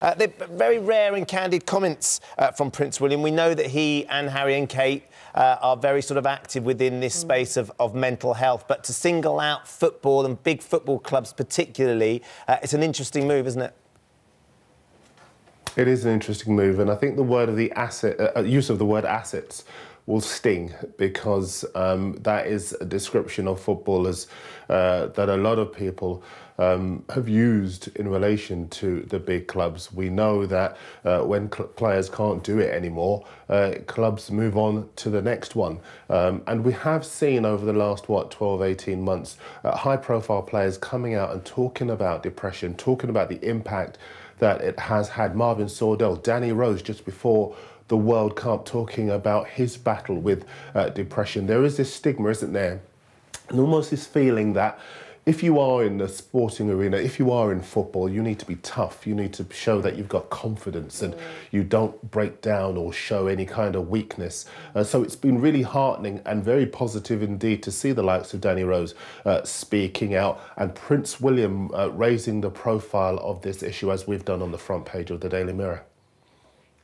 They're very rare and candid comments from Prince William. We know that he and Harry and Kate are very sort of active within this space of mental health. But to single out football and big football clubs particularly, it's an interesting move, isn't it? It is an interesting move, and I think the word of the use of the word assets will sting, because that is a description of footballers that a lot of people have used in relation to the big clubs. We know that when players can't do it anymore, clubs move on to the next one. And we have seen over the last, 12, 18 months, high-profile players coming out and talking about depression, talking about the impact that it has had. Marvin Sordell, Danny Rose, just before the World Cup, talking about his battle with depression. There is this stigma, isn't there? And almost this feeling that if you are in the sporting arena, if you are in football, you need to be tough. You need to show that you've got confidence and you don't break down or show any kind of weakness. So it's been really heartening and very positive indeed to see the likes of Danny Rose speaking out, and Prince William raising the profile of this issue, as we've done on the front page of the Daily Mirror.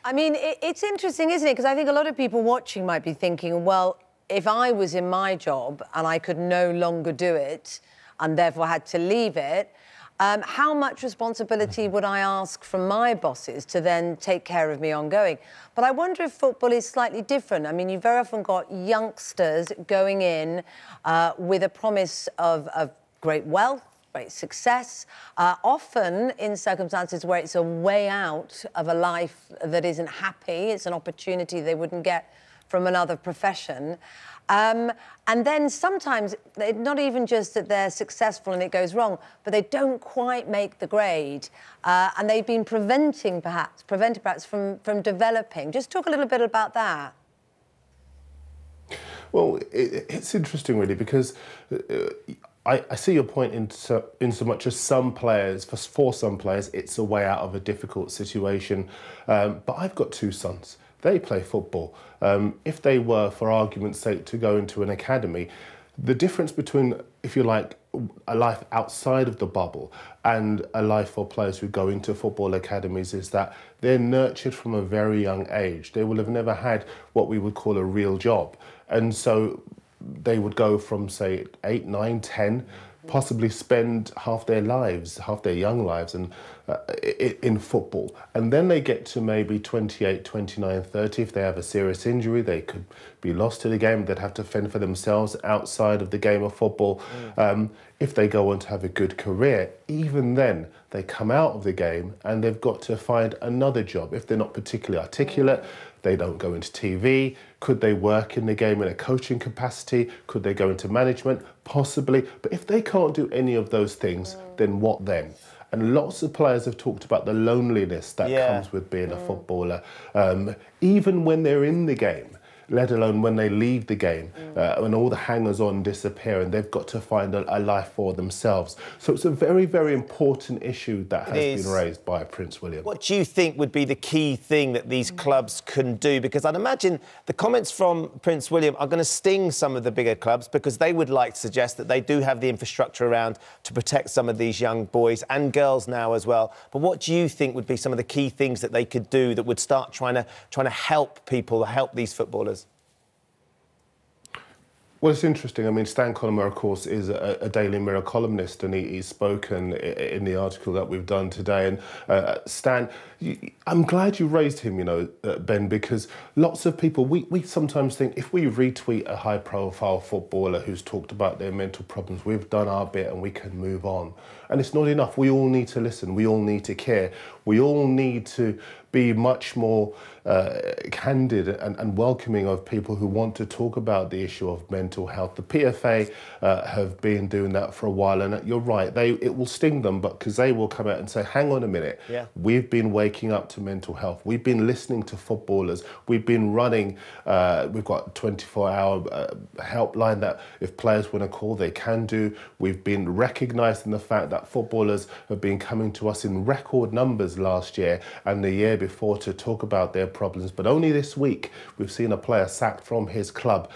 I mean, it's interesting, isn't it? Because I think a lot of people watching might be thinking, well, if I was in my job and I could no longer do it and therefore had to leave it, how much responsibility would I ask from my bosses to then take care of me ongoing? But I wonder if football is slightly different. I mean, you've very often got youngsters going in with a promise of great wealth, great success, often in circumstances where it's a way out of a life that isn't happy. It's an opportunity they wouldn't get from another profession. And then sometimes, not even just that they're successful and it goes wrong, but they don't quite make the grade. And they've been prevented perhaps from developing. Just talk a little bit about that. Well, it's interesting, really, because I see your point in so much as some players, for some players, it's a way out of a difficult situation. But I've got two sons. They play football. If they were, for argument's sake, to go into an academy, the difference between, if you like, a life outside of the bubble and a life for players who go into football academies is that they're nurtured from a very young age. They will have never had what we would call a real job. And so they would go from, say, 8, 9, 10, possibly spend half their lives, half their young lives in football. And then they get to maybe 28, 29, 30. If they have a serious injury, they could be lost to the game. They'd have to fend for themselves outside of the game of football. If they go on to have a good career, even then, they come out of the game and they've got to find another job. If they're not particularly articulate, they don't go into TV. Could they work in the game in a coaching capacity? Could they go into management? Possibly. But if they can't do any of those things, then what then? And lots of players have talked about the loneliness that comes with being a footballer, even when they're in the game, let alone when they leave the game, when all the hangers-on disappear and they've got to find a life for themselves. So it's a very, very important issue that has been raised by Prince William. What do you think would be the key thing that these clubs can do? Because I'd imagine the comments from Prince William are going to sting some of the bigger clubs, because they would like to suggest that they do have the infrastructure around to protect some of these young boys and girls now as well. But what do you think would be some of the key things that they could do that would start trying to help people, help these footballers? Well, it's interesting. I mean, Stan Conomer, of course, is a Daily Mirror columnist, and he's spoken in the article that we've done today. And Stan, I'm glad you raised him, you know, Ben, because lots of people, we sometimes think if we retweet a high-profile footballer who's talked about their mental problems, we've done our bit and we can move on. And it's not enough. We all need to listen. We all need to care. We all need to be much more candid and welcoming of people who want to talk about the issue of mental health. The PFA have been doing that for a while, and you're right, it will sting them, but because they will come out and say, hang on a minute, we've been waking up to mental health. We've been listening to footballers. We've been running, we've got a 24-hour helpline that if players want to call, they can do. We've been recognising the fact that that footballers have been coming to us in record numbers last year and the year before to talk about their problems. But only this week we've seen a player sacked from his club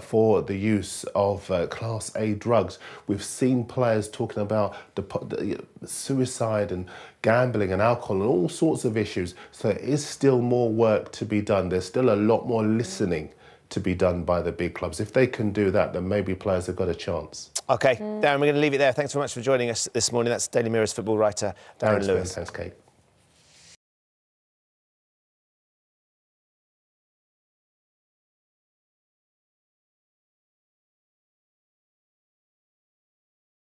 for the use of Class A drugs. We've seen players talking about the suicide and gambling and alcohol and all sorts of issues. So there is still more work to be done. There's still a lot more listening to be done by the big clubs. If they can do that, then maybe players have got a chance. OK, Darren, we're going to leave it there. Thanks very much for joining us this morning. That's Daily Mirror's football writer, Darren Lewis. Thanks, Kate.